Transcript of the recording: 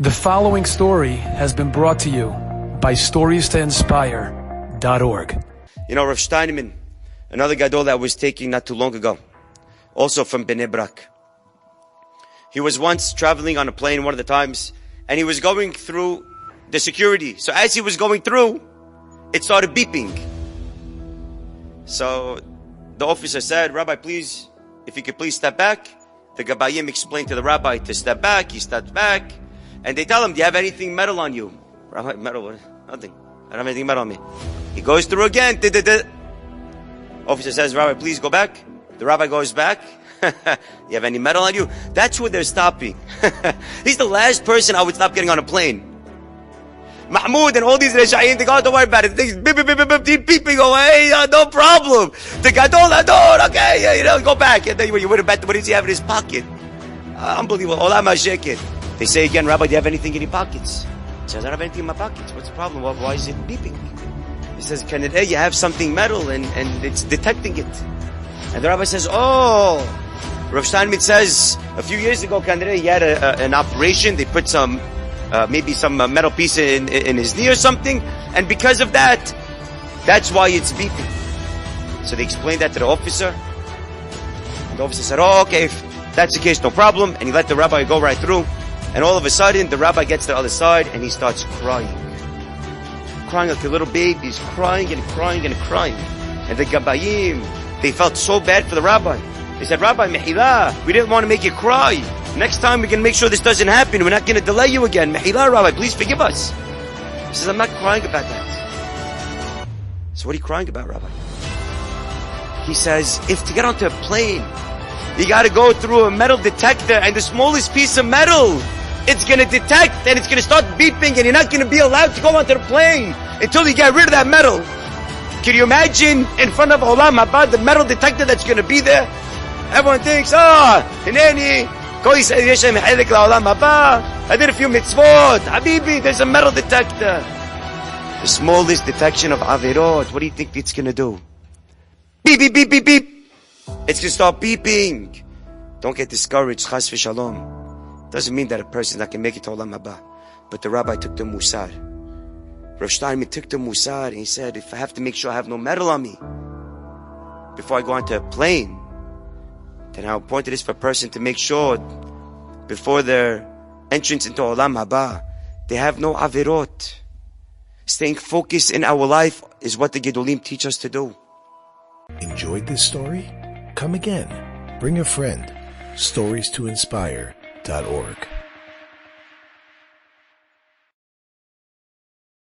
The following story has been brought to you by StoriesToInspire.org. You know, Rav Steinman, another gadol that was taking not too long ago, also from Bnei Brak. He was once traveling on a plane one of the times, and he was going through the security. So as he was going through, it started beeping. So the officer said, "Rabbi, please, if you could please step back." The Gabayim explained to the rabbi to step back. He stepped back. And they tell him, "Do you have anything metal on you?" Rabbi, metal? What? Nothing. I don't have anything metal on me. He goes through again. Officer says, "Rabbi, please go back." The rabbi goes back. "You have any metal on you?" That's what they're stopping. He's the last person I would stop getting on a plane. Mahmoud and all these Reshayim, they go, "Don't worry about it." Things beep, beep, beep, beep, beep, beeping away. No problem. The Gadol Ador, okay, go back. And then you would have bet, what does he have in his pocket? Unbelievable. Olam HaSheket. They say again, "Rabbi, do you have anything in your pockets?" He says, "I don't have anything in my pockets." What's the problem? Why is it beeping? He says, "Can it, you have something metal and it's detecting it." And the rabbi says, "Oh." Rav Steinman says, a few years ago, he had an operation. They put maybe some metal piece in his knee or something. And because of that, that's why it's beeping. So they explained that to the officer. And the officer said, "Oh, okay, if that's the case, no problem." And he let the rabbi go right through. And all of a sudden, the rabbi gets to the other side and he starts crying. Crying like a little baby. He's crying and crying and crying. And the Gabayim, they felt so bad for the rabbi. They said, "Rabbi, Mehila, we didn't want to make you cry. Next time we're going to make sure this doesn't happen. We're not going to delay you again. Mehila, Rabbi, please forgive us." He says, "I'm not crying about that." So what are you crying about, Rabbi? He says, if to get onto a plane, you got to go through a metal detector, and the smallest piece of metal, it's going to detect and it's going to start beeping, and you're not going to be allowed to go onto the plane until you get rid of that metal. Can you imagine in front of Olam Haba, the metal detector that's going to be there? Everyone thinks, Hineni, I did a few mitzvot. Habibi, there's a metal detector. The smallest detection of Avirot, what do you think it's going to do? Beep, beep, beep, beep, beep. It's going to start beeping. Don't get discouraged, chas v'shalom. Doesn't mean that a person's not going to make it to Olam Haba. But the rabbi took the musar. Rav Steinman took the musar and he said, if I have to make sure I have no metal on me before I go onto a plane, then how important it is for a person to make sure before their entrance into Olam Haba, they have no avirot. Staying focused in our life is what the Gedolim teach us to do. Enjoyed this story? Come again. Bring a friend. StoriesToInspire.org